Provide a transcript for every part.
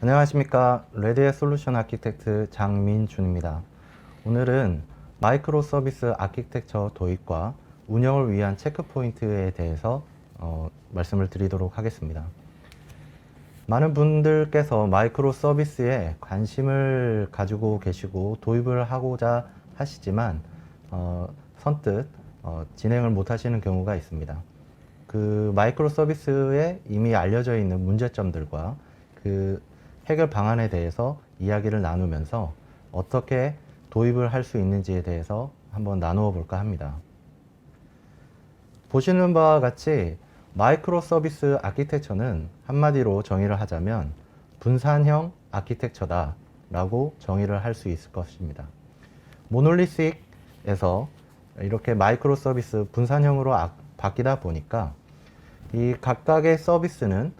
안녕하십니까. 레드햇 솔루션 아키텍트 장민준입니다. 오늘은 마이크로 서비스 아키텍처 도입과 운영을 위한 체크 포인트에 대해서 말씀을 드리도록 하겠습니다. 많은 분들께서 마이크로 서비스에 관심을 가지고 계시고 도입을 하고자 하시지만 선뜻 진행을 못 하시는 경우가 있습니다. 그 마이크로 서비스에 이미 알려져 있는 문제점들과 그 해결 방안에 대해서 이야기를 나누면서 어떻게 도입을 할 수 있는지에 대해서 한번 나누어 볼까 합니다. 보시는 바와 같이 마이크로 서비스 아키텍처는 한마디로 정의를 하자면 분산형 아키텍처다 라고 정의를 할 수 있을 것입니다. 모놀리식에서 이렇게 마이크로 서비스 분산형으로 바뀌다 보니까 이 각각의 서비스는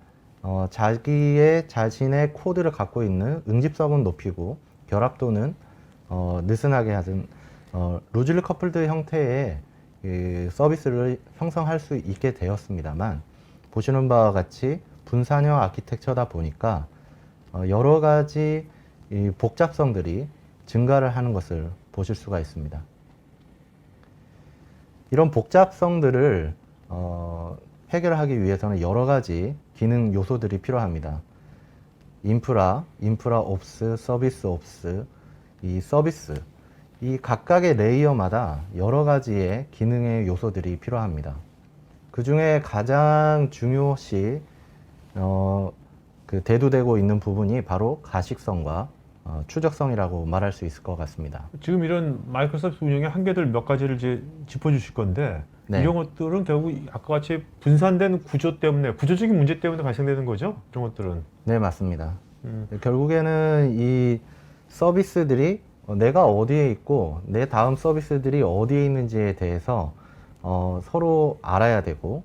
자신의 코드를 갖고 있는 응집성은 높이고 결합도는 느슨하게 하든 루즐리 커플드 형태의 서비스를 형성할 수 있게 되었습니다만, 보시는 바와 같이 분산형 아키텍처다 보니까 여러 가지 복잡성들이 증가를 하는 것을 보실 수가 있습니다. 이런 복잡성들을 해결하기 위해서는 여러 가지 기능 요소들이 필요합니다. 인프라 옵스, 서비스 옵스, 이 서비스, 이 각각의 레이어마다 여러 가지의 기능의 요소들이 필요합니다. 그 중에 가장 중요시 대두되고 있는 부분이 바로 가식성과 추적성이라고 말할 수 있을 것 같습니다. 지금 이런 마이크로 서비스 운영의 한계들 몇 가지를 이제 짚어주실 건데, 네. 이런 것들은 결국 아까 같이 분산된 구조 때문에, 구조적인 문제 때문에 발생되는 거죠? 이런 것들은. 네, 맞습니다. 결국에는 이 서비스들이 내가 어디에 있고 내 다음 서비스들이 어디에 있는지에 대해서 서로 알아야 되고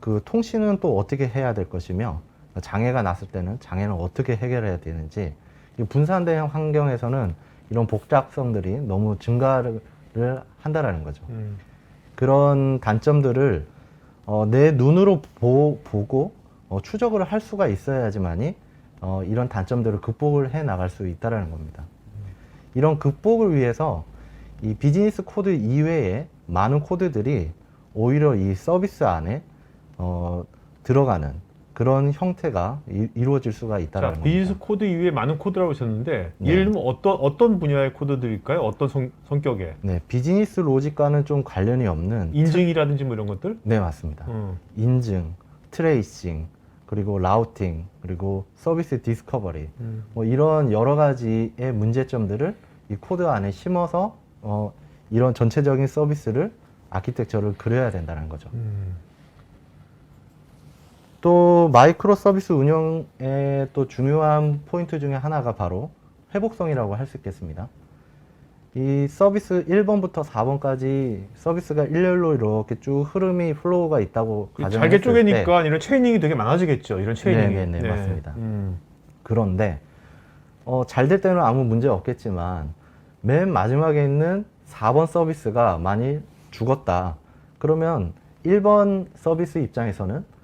그 통신은 또 어떻게 해야 될 것이며, 장애가 났을 때는 장애는 어떻게 해결해야 되는지, 이 분산된 환경에서는 이런 복잡성들이 너무 증가를 한다라는 거죠. 그런 단점들을 내 눈으로 보고 추적을 할 수가 있어야지만이 이런 단점들을 극복을 해 나갈 수 있다는 겁니다. 이런 극복을 위해서 이 비즈니스 코드 이외에 많은 코드들이 오히려 이 서비스 안에 들어가는 그런 형태가 이루어질 수가 있다는 겁니다. 비즈니스 코드 이외에 많은 코드라고 하셨는데, 네. 예를 들면 어떤 분야의 코드들일까요? 어떤 성격의? 네, 비즈니스 로직과는 좀 관련이 없는 인증이라든지 뭐 이런 것들? 네, 맞습니다. 인증, 트레이싱, 그리고 라우팅, 그리고 서비스 디스커버리, 뭐 이런 여러 가지의 문제점들을 이 코드 안에 심어서 이런 전체적인 서비스를 아키텍처를 그려야 된다는 거죠. 또 마이크로 서비스 운영의 또 중요한 포인트 중에 하나가 바로 회복성이라고 할 수 있겠습니다. 이 서비스 1번부터 4번까지 서비스가 일렬로 이렇게 쭉 흐름이 플로우가 있다고 가정했을 잘게 때, 쪼개니까 이런 체이닝이 되게 많아지겠죠. 이런 체이닝이. 네네네, 맞습니다. 그런데 잘 될 때는 아무 문제 없겠지만 맨 마지막에 있는 4번 서비스가 만일 죽었다 그러면 1번 서비스 입장에서는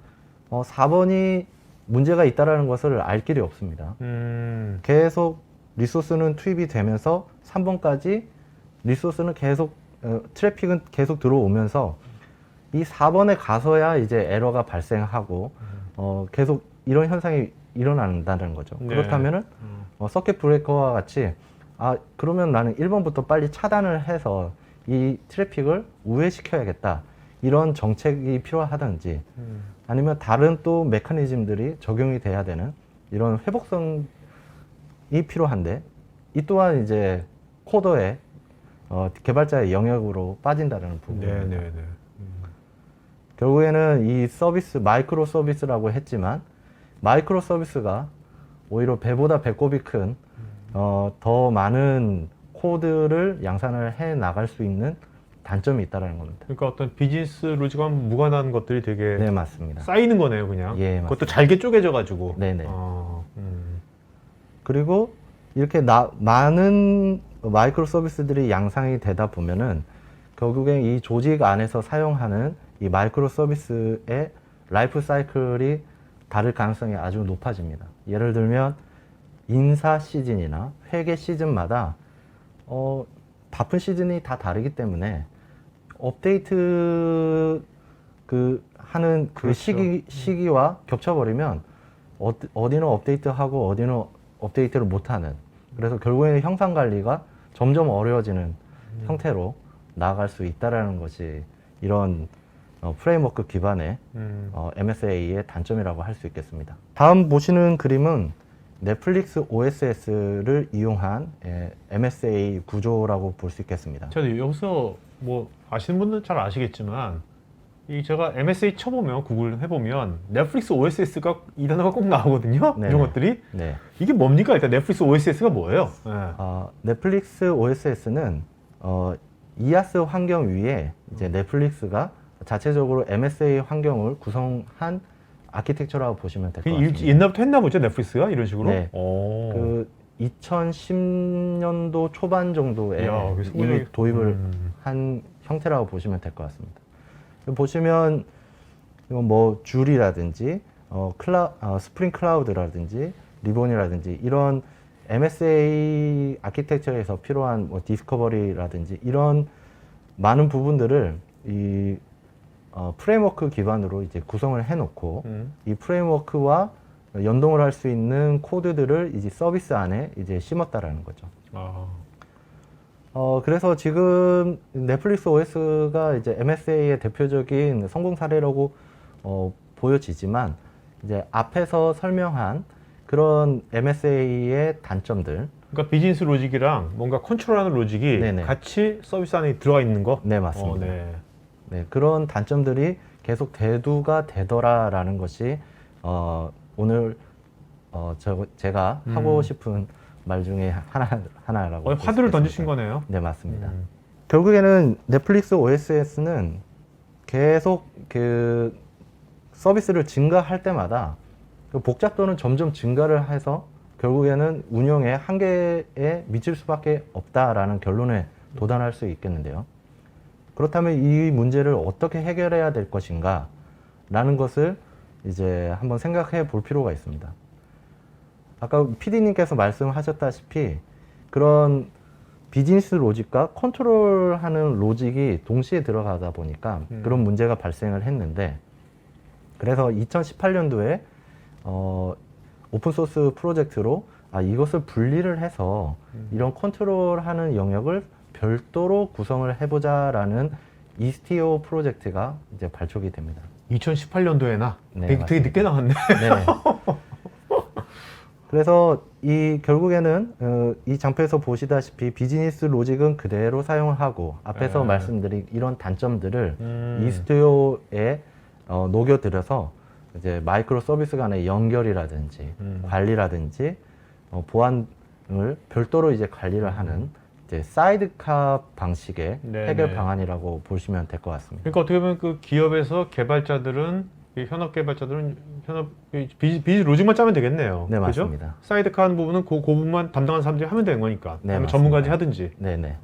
4번이 문제가 있다는 것을 알 길이 없습니다. 계속 리소스는 투입이 되면서 3번까지 리소스는 계속 트래픽은 계속 들어오면서 이 4번에 가서야 이제 에러가 발생하고 계속 이런 현상이 일어난다는 거죠. 네. 그렇다면은 서킷 브레이커와 같이 그러면 나는 1번부터 빨리 차단을 해서 이 트래픽을 우회시켜야겠다, 이런 정책이 필요하든지 아니면 다른 또 메커니즘들이 적용이 돼야 되는 이런 회복성이 필요한데, 이 또한 이제 코더의 개발자의 영역으로 빠진다는 부분입니다. 네네네. 결국에는 이 서비스, 마이크로 서비스라고 했지만 마이크로 서비스가 오히려 배보다 배꼽이 큰 더 많은 코드를 양산을 해 나갈 수 있는 단점이 있다는 겁니다. 그러니까 어떤 비즈니스 로직과 무관한 것들이 되게 네, 맞습니다. 쌓이는 거네요, 그냥. 예, 그것도 맞습니다. 잘게 쪼개져가지고. 네네. 음. 그리고 이렇게 많은 마이크로 서비스들이 양상이 되다 보면은 결국엔 이 조직 안에서 사용하는 이 마이크로 서비스의 라이프 사이클이 다를 가능성이 아주 높아집니다. 예를 들면 인사 시즌이나 회계 시즌마다 바쁜 시즌이 다 다르기 때문에 업데이트 하는 그 그렇죠. 시기와 겹쳐버리면 어디는 업데이트하고 어디는 업데이트를 못하는, 그래서 결국에는 형상 관리가 점점 어려워지는 형태로 나아갈 수 있다라는 것이 이런 프레임워크 기반의 MSA의 단점이라고 할 수 있겠습니다. 다음 보시는 그림은 넷플릭스 OSS를 이용한 MSA 구조라고 볼 수 있겠습니다. 저도 여기서 뭐 아시는 분들은 잘 아시겠지만 이 제가 MSA 쳐보면 구글 해보면 넷플릭스 OSS가 이 단어가 꼭 나오거든요. 네. 이런 것들이 네. 이게 뭡니까? 일단 넷플릭스 OSS가 뭐예요? 네. 넷플릭스 OSS는 이아스 환경 위에 이제 넷플릭스가 자체적으로 MSA 환경을 구성한 아키텍처라고 보시면 될 것 같습니다. 옛날부터 했나 보죠, 넷플릭스가 이런 식으로. 네. 오. 그 2010년도 초반 정도에 이야, 이미 성공적이- 도입을 한 형태라고 보시면 될 것 같습니다. 보시면 이건 뭐 줄이라든지 스프링 클라우드라든지 리본이라든지 이런 MSA 아키텍처에서 필요한 뭐 디스커버리라든지 이런 많은 부분들을 이 프레임워크 기반으로 이제 구성을 해놓고 이 프레임워크와 연동을 할 수 있는 코드들을 이제 서비스 안에 이제 심었다라는 거죠. 아. 그래서 지금 넷플릭스 OS가 이제 MSA의 대표적인 성공 사례라고 보여지지만 이제 앞에서 설명한 그런 MSA의 단점들. 그러니까 비즈니스 로직이랑 뭔가 컨트롤하는 로직이 네네. 같이 서비스 안에 들어가 있는 거. 네, 맞습니다. 네. 네, 그런 단점들이 계속 대두가 되더라라는 것이 오늘 제가 하고 싶은 말 중에 하나라고. 볼수 화두를 있겠습니다. 던지신 거네요. 네, 맞습니다. 결국에는 넷플릭스 OSS는 계속 그 서비스를 증가할 때마다 그 복잡도는 점점 증가를 해서 결국에는 운영의 한계에 미칠 수밖에 없다라는 결론에 도달할 수 있겠는데요. 그렇다면 이 문제를 어떻게 해결해야 될 것인가 라는 것을 이제 한번 생각해 볼 필요가 있습니다. 아까 PD님께서 말씀하셨다시피 그런 비즈니스 로직과 컨트롤하는 로직이 동시에 들어가다 보니까 그런 문제가 발생을 했는데, 그래서 2018년도에 오픈소스 프로젝트로 이것을 분리를 해서 이런 컨트롤하는 영역을 별도로 구성을 해보자라는 이스티오 프로젝트가 이제 발족이 됩니다. 2018년도에나 네, 되게 맞습니다. 늦게 나왔네. 네. 그래서 이 결국에는 이 장표에서 보시다시피 비즈니스 로직은 그대로 사용을 하고 앞에서 네. 말씀드린 이런 단점들을 이스티오에 녹여들여서 이제 마이크로 서비스 간의 연결이라든지 관리라든지 보안을 별도로 이제 관리를 하는 이제 사이드카 방식의 네, 해결 네. 방안이라고 보시면 될 것 같습니다. 그러니까 어떻게 보면 그 기업에서 개발자들은 이 현업 개발자들은 비즈니스 로직만 짜면 되겠네요. 네, 그죠? 맞습니다. 사이드카 하는 부분은 그 부분만 담당하는 사람들이 하면 되는 거니까. 네, 아니면 맞습니다. 전문가들이 하든지. 네네.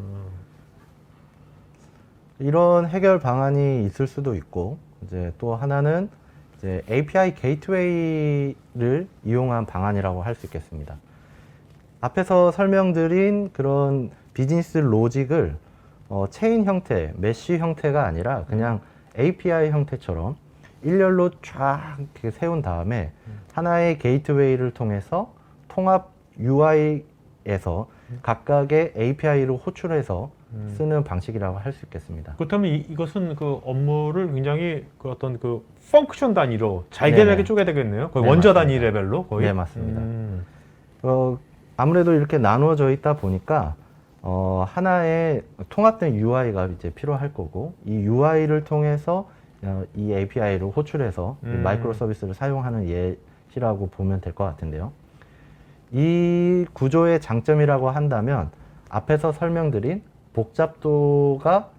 이런 해결 방안이 있을 수도 있고, 이제 또 하나는 이제 API 게이트웨이를 이용한 방안이라고 할 수 있겠습니다. 앞에서 설명드린 그런 비즈니스 로직을 체인 형태, 메쉬 형태가 아니라 그냥 API 형태처럼 일렬로 쫙 이렇게 세운 다음에 하나의 게이트웨이를 통해서 통합 UI에서 각각의 API를 호출해서 쓰는 방식이라고 할 수 있겠습니다. 그렇다면 이것은 그 업무를 굉장히 그 어떤 그 펑크션 단위로 잘게잘게 네네. 쪼개야 되겠네요. 거의 네, 원자 맞습니다. 단위 레벨로 거의. 네, 맞습니다. 아무래도 이렇게 나누어져 있다 보니까 하나의 통합된 UI가 이제 필요할 거고, 이 UI를 통해서 이 API를 호출해서 이 마이크로 서비스를 사용하는 예시라고 보면 될 것 같은데요. 이 구조의 장점이라고 한다면 앞에서 설명드린 복잡도가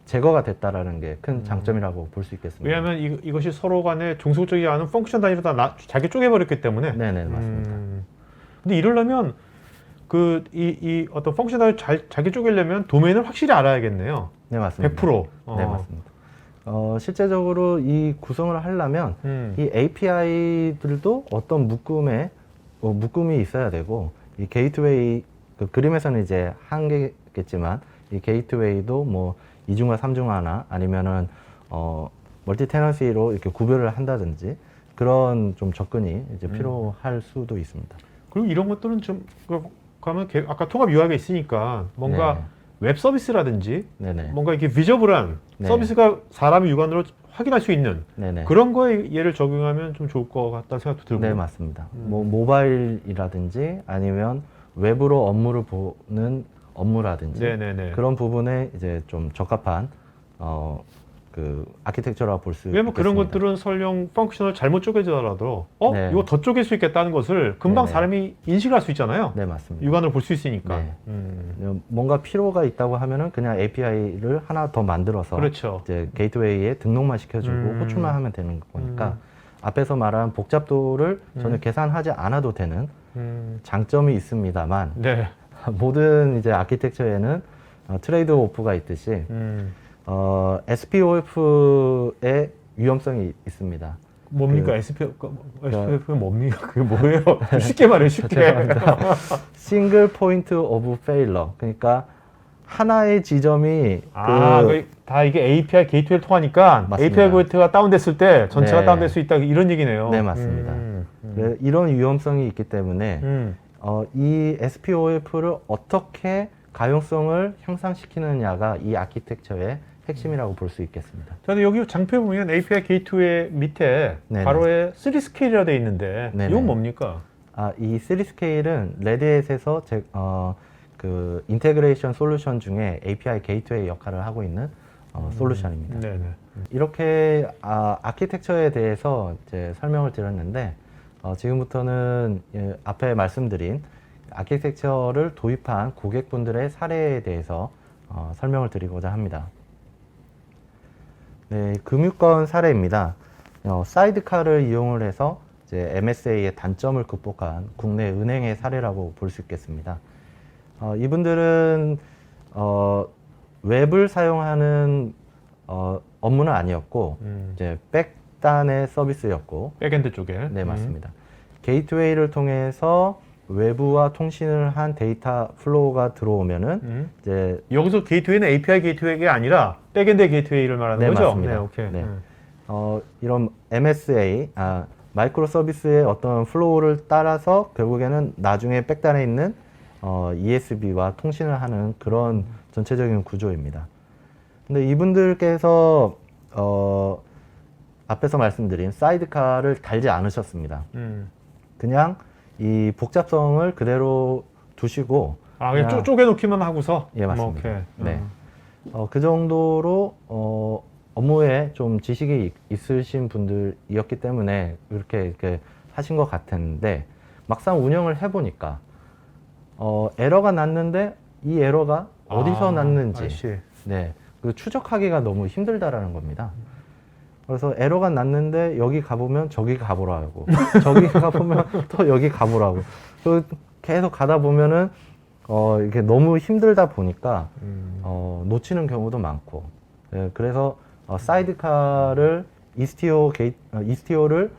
제거가 됐다라는 게 큰 장점이라고 볼 수 있겠습니다. 왜냐하면 이것이 서로 간에 종속적이지 않은 펑크션 단위로 다 잘게 쪼개버렸기 때문에. 네네, 맞습니다. 근데 이러려면 이 어떤 펑크션 단위를 잘게 쪼개려면 도메인을 확실히 알아야겠네요. 네, 맞습니다. 100%. 네, 맞습니다. 실제적으로 이 구성을 하려면 이 API들도 어떤 묶음의 묶음이 있어야 되고 이 게이트웨이 그 그림에서는 이제 한 개겠지만 이 게이트웨이도 뭐 이중화, 삼중화나 아니면은 멀티 테넌시로 이렇게 구별을 한다든지 그런 좀 접근이 이제 필요할 수도 있습니다. 그리고 이런 것들은 좀 가면 아까 통합 UI가 있으니까 뭔가 웹 서비스라든지 네네. 뭔가 이렇게 비저블한 네. 서비스가 사람의 육안으로 확인할 수 있는 네네. 그런 거에 얘를 적용하면 좀 좋을 것 같다는 생각도 들고요. 네, 맞습니다. 뭐 모바일이라든지 아니면 웹으로 업무를 보는 업무라든지 네네네. 그런 부분에 이제 좀 적합한 그 아키텍처라고 볼 수 있겠습니다. 왜냐면 그런 것들은 설령 펑크션을 잘못 쪼개더라도 네. 이거 더 쪼갤 수 있겠다는 것을 금방 네네. 사람이 인식을 할 수 있잖아요. 네, 맞습니다. 육안으로 볼 수 있으니까. 네. 뭔가 필요가 있다고 하면은 그냥 API를 하나 더 만들어서 그렇죠. 이제 게이트웨이에 등록만 시켜주고 호출만 하면 되는 거니까 앞에서 말한 복잡도를 전혀 계산하지 않아도 되는 장점이 있습니다만 네. 모든 이제 아키텍처에는 트레이드 오프가 있듯이 SPOF의 위험성이 있습니다. 뭡니까? SPF가 뭡니까? 그게 뭐예요? 쉽게 말해, 쉽게. 싱글 포인트 오브 페일러. 그러니까 하나의 지점이 다 이게 API 게이트웨이를 통하니까 맞습니다. API 게이트웨이가 다운됐을 때 전체가 네. 다운될 수 있다 이런 얘기네요. 네, 맞습니다. 이런 위험성이 있기 때문에 이 SPOF를 어떻게 가용성을 향상시키느냐가 이 아키텍처의 핵심이라고 볼 수 있겠습니다. 저는 여기 장표에 보면 API 게이트웨이 밑에 네네. 가로에 3스케일이라 되어 있는데 네네. 이건 뭡니까? 이 3스케일은 레드햇에서 그 인테그레이션 솔루션 중에 API 게이트웨이 역할을 하고 있는 솔루션입니다. 네네. 이렇게 아키텍처에 대해서 이제 설명을 드렸는데 지금부터는 앞에 말씀드린 아키텍처를 도입한 고객분들의 사례에 대해서 설명을 드리고자 합니다. 네, 금융권 사례입니다. 사이드카를 이용을 해서 이제 MSA의 단점을 극복한 국내 은행의 사례라고 볼 수 있겠습니다. 이분들은 웹을 사용하는 업무는 아니었고 이제 백단의 서비스였고, 백엔드 쪽에. 네, 맞습니다. 게이트웨이를 통해서 외부와 통신을 한 데이터 플로우가 들어오면은 이제 여기서 게이트웨이는 API 게이트웨이가 아니라 백엔드 게이트웨이를 말하는 네, 거죠? 맞습니다. 네, 오케이. 네. 이런 MSA 마이크로 서비스의 어떤 플로우를 따라서 결국에는 나중에 백단에 있는 ESB와 통신을 하는 그런 전체적인 구조입니다. 근데 이분들께서 앞에서 말씀드린 사이드카를 달지 않으셨습니다. 그냥 이 복잡성을 그대로 두시고 그냥 쪼개놓기만 하고서? 예, 맞습니다. 오케이. 네. 그 정도로 업무에 좀 지식이 있으신 분들이었기 때문에 이렇게 하신 것 같았는데 막상 운영을 해보니까 에러가 났는데 이 에러가 어디서 났는지 네, 그 추적하기가 너무 힘들다라는 겁니다. 그래서 에러가 났는데 여기 가보면 저기 가보라고 저기 가보면 또 여기 가보라고 계속 가다 보면은 이게 너무 힘들다 보니까 놓치는 경우도 많고 그래서 사이드카를 이스티오를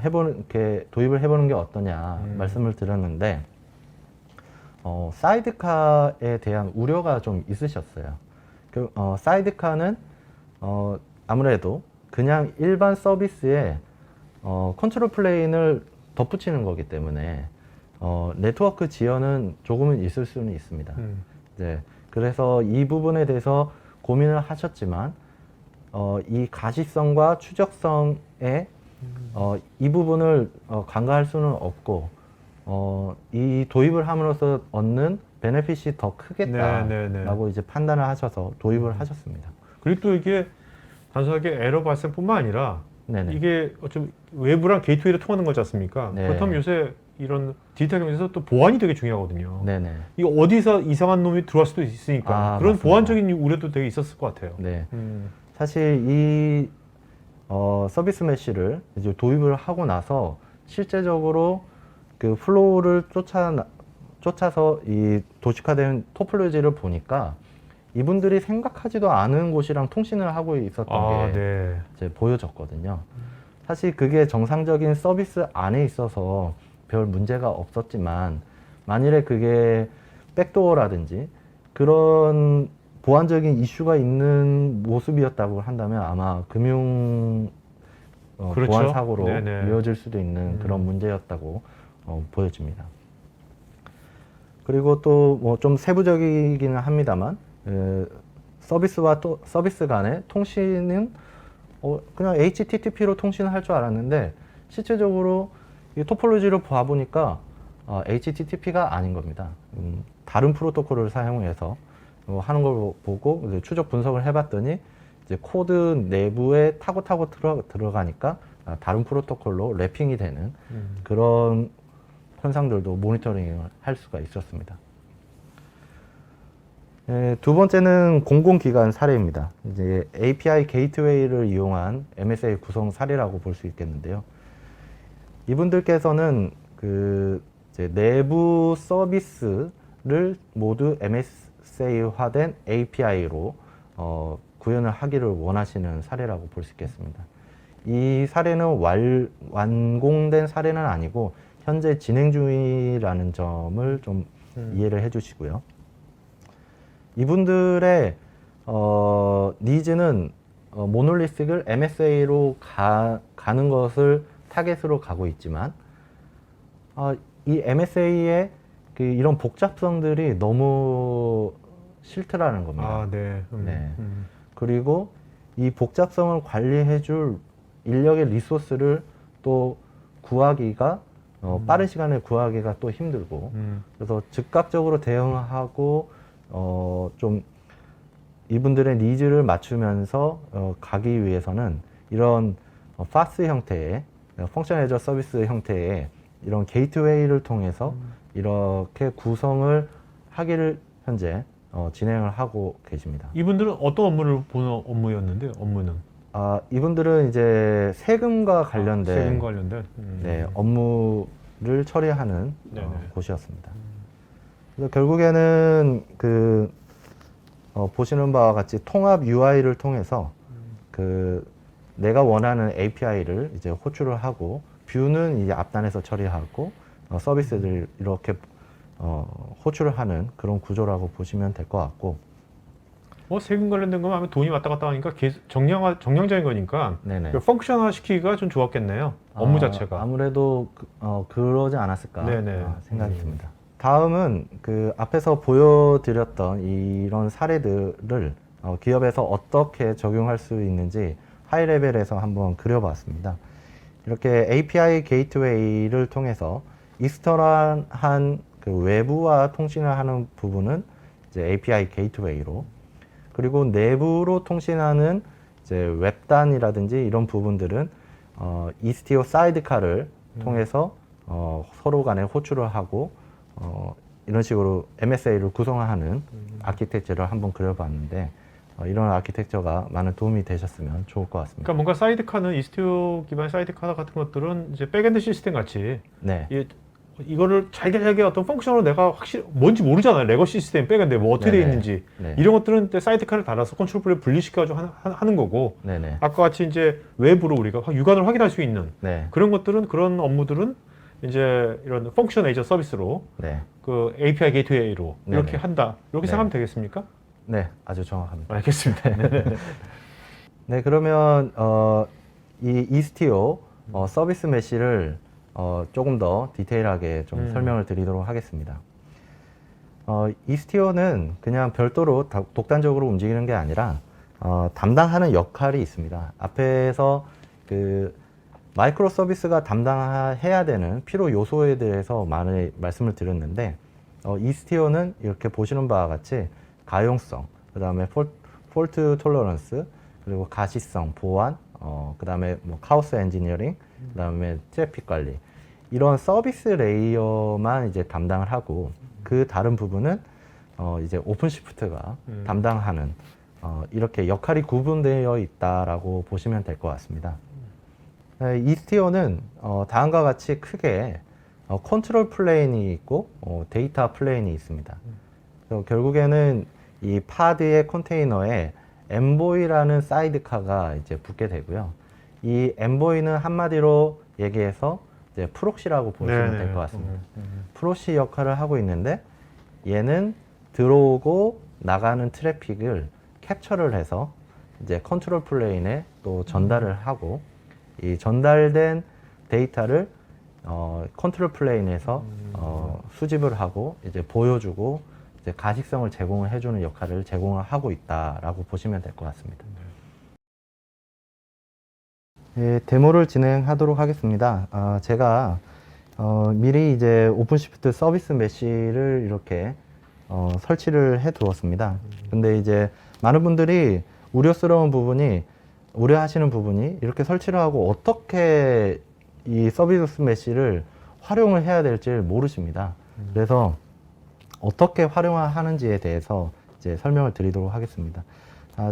이렇게 도입을 해보는 게 어떠냐 말씀을 드렸는데 사이드카에 대한 우려가 좀 있으셨어요. 사이드카는 아무래도 그냥 일반 서비스에 컨트롤 플레인을 덧붙이는 거기 때문에 네트워크 지연은 조금은 있을 수는 있습니다. 네, 그래서 이 부분에 대해서 고민을 하셨지만 이 가시성과 추적성에 이 부분을 간과할 수는 없고 이 도입을 함으로써 얻는 베네핏이 더 크겠다라고 이제 판단을 하셔서 도입을 하셨습니다. 그리고 또 이게 단순하게 에러 발생뿐만 아니라 네네. 이게 어쩜 외부랑 게이트웨이를 통하는 거지 않습니까? 네. 그렇다면 요새 이런 디지털 경제에서 또 보안이 되게 중요하거든요. 네네. 이거 어디서 이상한 놈이 들어올 수도 있으니까 그런 맞습니다. 보안적인 우려도 되게 있었을 것 같아요. 네. 사실 이 서비스 메쉬를 이제 도입을 하고 나서 실제적으로 그 플로우를 쫓아서 이 도식화된 토폴로지를 보니까 이분들이 생각하지도 않은 곳이랑 통신을 하고 있었던 게 네. 이제 보여졌거든요. 사실 그게 정상적인 서비스 안에 있어서 별 문제가 없었지만 만일에 그게 백도어라든지 그런 보안적인 이슈가 있는 모습이었다고 한다면 아마 금융 그렇죠. 보안 사고로 네네. 이어질 수도 있는 그런 문제였다고 보여집니다. 그리고 또 뭐 좀 세부적이기는 합니다만 서비스와 또 서비스 간의 통신은 그냥 HTTP로 통신을 할 줄 알았는데 실제적으로 이 토폴로지를 봐보니까 HTTP가 아닌 겁니다. 다른 프로토콜을 사용해서 하는 걸 보고 이제 추적 분석을 해봤더니 이제 코드 내부에 타고 들어가니까 다른 프로토콜로 랩핑이 되는 그런 현상들도 모니터링을 할 수가 있었습니다. 두 번째는 공공기관 사례입니다. 이제 API 게이트웨이를 이용한 MSA 구성 사례라고 볼 수 있겠는데요. 이분들께서는 그 이제 내부 서비스를 모두 MSA화된 API로 구현을 하기를 원하시는 사례라고 볼 수 있겠습니다. 이 사례는 완공된 사례는 아니고 현재 진행 중이라는 점을 좀 이해를 해주시고요. 이분들의 니즈는 모놀리틱을 MSA로 가는 것을 타겟으로 가고 있지만 이 MSA의 이런 복잡성들이 너무 싫더라는 겁니다. 아, 네. 네. 그리고 이 복잡성을 관리해줄 인력의 리소스를 또 구하기가 빠른 시간에 구하기가 또 힘들고 그래서 즉각적으로 대응하고 좀 이분들의 니즈를 맞추면서 가기 위해서는 이런 파스 형태의 펑션 애저 서비스 형태의 이런 게이트웨이를 통해서 이렇게 구성을 하기를 현재 진행을 하고 계십니다. 이분들은 어떤 업무를 보는 업무였는데요? 업무는 이분들은 이제 세금과 관련된 세금 관련된 네, 업무를 처리하는 네네. 곳이었습니다. 그래서 결국에는 보시는 바와 같이 통합 UI를 통해서 내가 원하는 API를 이제 호출을 하고 뷰는 이제 앞단에서 처리하고 서비스를 이렇게 호출을 하는 그런 구조라고 보시면 될 것 같고. 세금 관련된 거면 돈이 왔다 갔다 하니까 정량적인 거니까 네네. 펑션화 시키기가 좀 좋았겠네요. 업무 자체가. 아무래도 그러지 않았을까 네네. 생각이 듭니다. 다음은 앞에서 보여드렸던 이런 사례들을 기업에서 어떻게 적용할 수 있는지 하이 레벨에서 한번 그려봤습니다. 이렇게 API 게이트웨이를 통해서 익스터널한 외부와 통신을 하는 부분은 이제 API 게이트웨이로, 그리고 내부로 통신하는 이제 웹단이라든지 이런 부분들은 이스티오 사이드카를 통해서 서로 간에 호출을 하고 이런 식으로 MSA를 구성하는 아키텍처를 한번 그려봤는데 이런 아키텍처가 많은 도움이 되셨으면 좋을 것 같습니다. 그러니까 뭔가 사이드카는 이스티오 기반 사이드카 같은 것들은 이제 백엔드 시스템 같이 네, 이거를 잘게 어떤 펑션으로 내가 확실히 뭔지 모르잖아요. 레거시 시스템 백엔드에 뭐 어떻게 돼 네네. 있는지 네. 이런 것들은 사이드카를 달아서 컨트롤 플레이를 분리시켜가지고 하는 거고, 네네. 아까 같이 이제 외부로 우리가 육안으로 확인할 수 있는 네, 그런 업무들은 이제 이런 펑션 에이저 서비스로 네, API 게이트웨이로 이렇게 네네. 한다. 이렇게 네. 생각하면 되겠습니까? 네, 아주 정확합니다. 알겠습니다. 네, 그러면 이 이스티오 서비스 메시를 조금 더 디테일하게 좀 설명을 드리도록 하겠습니다. 이스티오는 그냥 별도로 독단적으로 움직이는 게 아니라 담당하는 역할이 있습니다. 앞에서 마이크로 서비스가 담당해야 되는 필요 요소에 대해서 많이 말씀을 드렸는데 이스티오는 이렇게 보시는 바와 같이 가용성, 그 다음에 폴트 톨러런스, 그리고 가시성, 보안, 그 다음에 뭐 카오스 엔지니어링, 그 다음에 트래픽 관리, 이런 서비스 레이어만 이제 담당을 하고 그 다른 부분은 이제 오픈시프트가 담당하는 이렇게 역할이 구분되어 있다라고 보시면 될 것 같습니다. 이스티오는 다음과 같이 크게 컨트롤 플레인이 있고 데이터 플레인이 있습니다. 그래서 결국에는 이 파드의 컨테이너에 엔보이라는 사이드카가 이제 붙게 되고요. 이 엔보이는 한마디로 얘기해서 이제 프록시라고 보시면 될 것 같습니다. 프록시 역할을 하고 있는데 얘는 들어오고 나가는 트래픽을 캡처를 해서 이제 컨트롤 플레인에 또 전달을 하고 이 전달된 데이터를 컨트롤 플레인에서 수집을 하고 이제 보여주고 이제 가식성을 제공을 해주는 역할을 제공을 하고 있다라고 보시면 될 것 같습니다. 예, 데모를 진행하도록 하겠습니다. 제가 미리 이제 오픈시프트 서비스 메쉬를 이렇게 설치를 해 두었습니다. 근데 이제 많은 분들이 우려하시는 부분이 이렇게 설치를 하고 어떻게 이 서비스 메쉬를 활용을 해야 될지 모르십니다. 그래서 어떻게 활용하는지에 대해서 이제 설명을 드리도록 하겠습니다.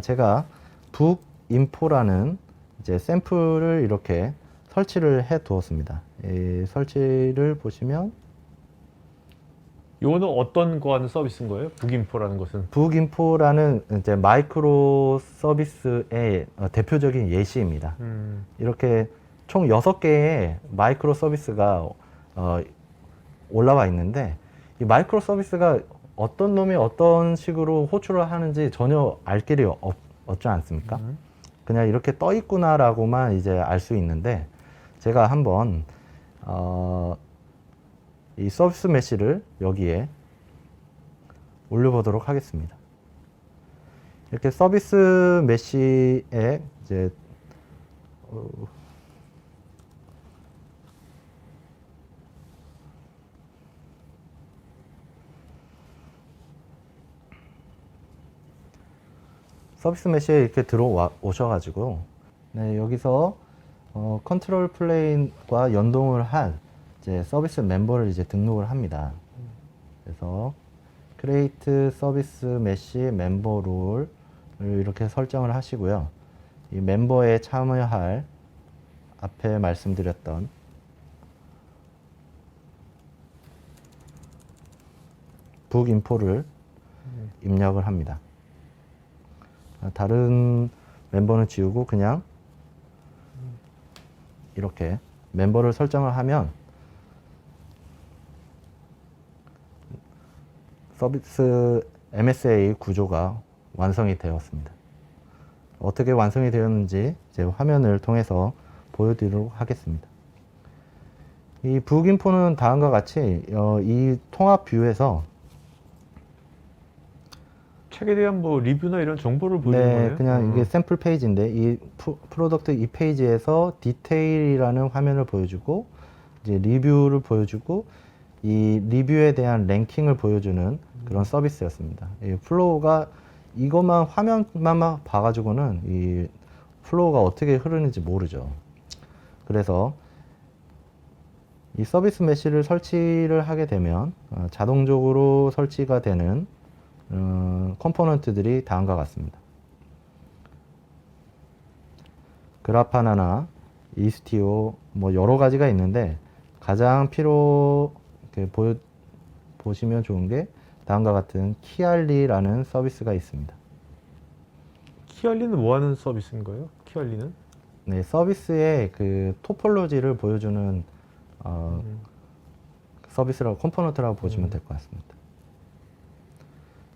제가 북인포라는 이제 샘플을 이렇게 설치를 해 두었습니다. 이 설치를 보시면 이거는 어떤 거 하는 서비스인 거예요? 북인포라는 것은? 북인포라는 이제 마이크로 서비스의 대표적인 예시입니다. 이렇게 총 6개의 마이크로 서비스가 올라와 있는데 이 마이크로 서비스가 어떤 놈이 어떤 식으로 호출을 하는지 전혀 알 길이 없지 않습니까? 그냥 이렇게 떠 있구나라고만 이제 알 수 있는데 제가 한번 이 서비스 메시를 여기에 올려보도록 하겠습니다. 이렇게 서비스 메시에 이제 서비스 메시에 이렇게 들어오셔가지고 네, 여기서 컨트롤 플레인과 연동을 한 이제 서비스 멤버를 이제 등록을 합니다. 그래서 create 서비스 메시 멤버 롤을 이렇게 설정을 하시고요. 이 멤버에 참여할 앞에 말씀드렸던 북인포를 입력을 합니다. 다른 멤버는 지우고 그냥 이렇게 멤버를 설정을 하면 서비스 MSA 구조가 완성이 되었습니다. 어떻게 완성이 되었는지 이제 화면을 통해서 보여드리도록 하겠습니다. 이 북인포는 다음과 같이 이 통합 뷰에서 책에 대한 뭐 리뷰나 이런 정보를 보여주는 네, 거예요? 그냥 이게 샘플 페이지인데 이 프로덕트 이 페이지에서 디테일이라는 화면을 보여주고 이제 리뷰를 보여주고 이 리뷰에 대한 랭킹을 보여주는 그런 서비스였습니다. 이 플로우가 이것만 화면만 봐가지고는 이 플로우가 어떻게 흐르는지 모르죠. 그래서 이 서비스 메시를 설치를 하게 되면 자동적으로 설치가 되는 컴포넌트들이 다음과 같습니다. 그라파나나 이스티오 뭐 여러 가지가 있는데 가장 보시면 좋은 게 다음과 같은 키알리라는 서비스가 있습니다. 키알리는 뭐 하는 서비스인 거예요? 키알리는? 네, 서비스의 그 토폴로지를 보여주는 서비스라고 컴포넌트라고 보시면 될 것 같습니다.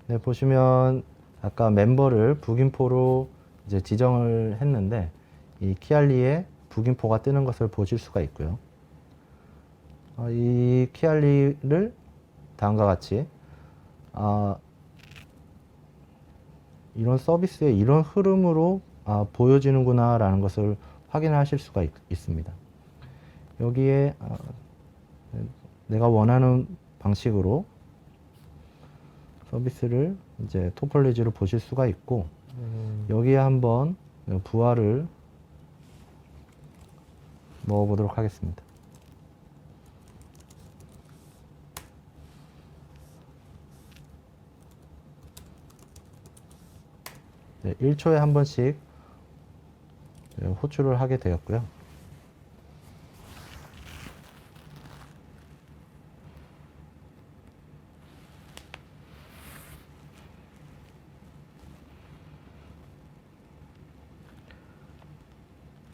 네, 보시면 아까 멤버를 북인포로 이제 지정을 했는데 이 키알리에 북인포가 뜨는 것을 보실 수가 있고요. 이 키알리를 다음과 같이 이런 서비스의 이런 흐름으로 보여지는구나 라는 것을 확인하실 수가 있습니다. 여기에 내가 원하는 방식으로 서비스를 이제 토폴로지로 보실 수가 있고 여기에 한번 부하를 넣어 보도록 하겠습니다. 네, 1초에 한 번씩 호출을 하게 되었고요.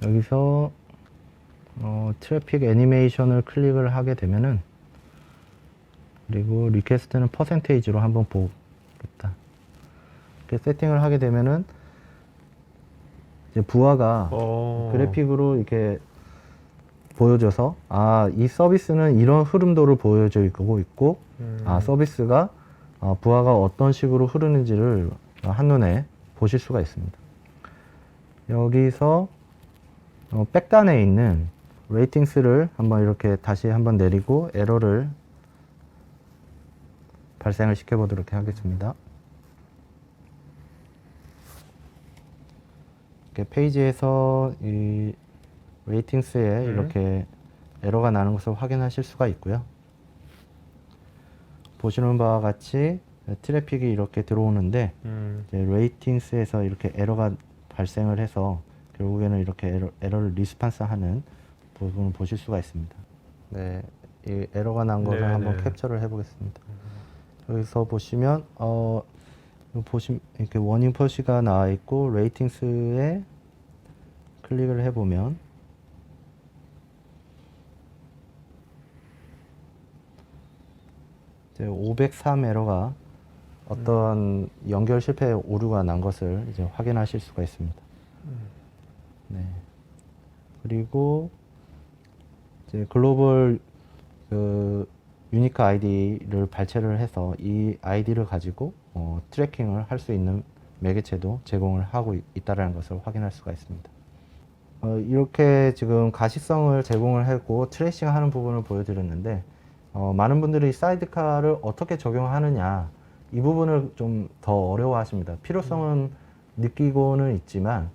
여기서 트래픽 애니메이션을 클릭을 하게 되면은, 그리고 리퀘스트는 퍼센테이지로 한번 보겠다. 이렇게 세팅을 하게 되면은 이제 부하가 그래픽으로 이렇게 보여줘서, 아, 이 서비스는 이런 흐름도를 보여주고 있고, 아, 서비스가 부하가 어떤 식으로 흐르는지를 한눈에 보실 수가 있습니다. 여기서 백단에 있는 레이팅스를 한번 이렇게 다시 한번 내리고 에러를 발생을 시켜 보도록 하겠습니다. 이렇게 페이지에서 이 레이팅스에 이렇게 에러가 나는 것을 확인하실 수가 있고요. 보시는 바와 같이 트래픽이 이렇게 들어오는데 이제 레이팅스에서 이렇게 에러가 발생을 해서 결국에는 이렇게 에러를 리스판스 하는 부분을 보실 수가 있습니다. 네, 이 에러가 난 것을 한번 캡처를 해 보겠습니다. 여기서 보시면 이렇게 워닝 표시가 나와 있고 레이팅스에 클릭을 해 보면 503 에러가 어떤 연결 실패 오류가 난 것을 이제 확인하실 수가 있습니다. 네. 그리고 이제 글로벌 유니크 아이디를 발췌를 해서 이 아이디를 가지고 트래킹을 할 수 있는 매개체도 제공을 하고 있다는 것을 확인할 수가 있습니다. 이렇게 지금 가시성을 제공을 하고 트레이싱 하는 부분을 보여드렸는데, 많은 분들이 사이드카를 어떻게 적용하느냐, 이 부분을 좀 더 어려워 하십니다. 필요성은 느끼고는 있지만,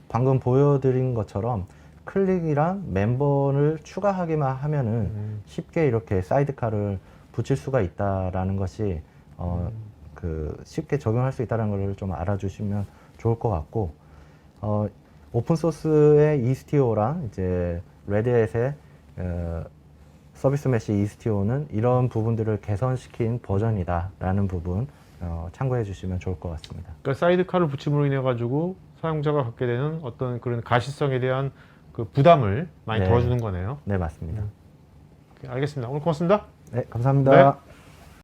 방금 보여드린 것처럼 클릭이랑 멤버를 추가하기만 하면은 쉽게 이렇게 사이드카를 붙일 수가 있다라는 것이 쉽게 적용할 수 있다는 걸 좀 알아주시면 좋을 것 같고, 오픈 소스의 이스티오랑 이제 레드햇의 서비스 메시 이스티오는 이런 부분들을 개선시킨 버전이다라는 부분 참고해 주시면 좋을 것 같습니다. 그러니까 사이드카를 붙임으로 인해 가지고 사용자가 갖게 되는 어떤 그런 가시성에 대한 그 부담을 많이 덜어주는 거네요. 네, 맞습니다. 알겠습니다. 오늘 고맙습니다. 네, 감사합니다. 네.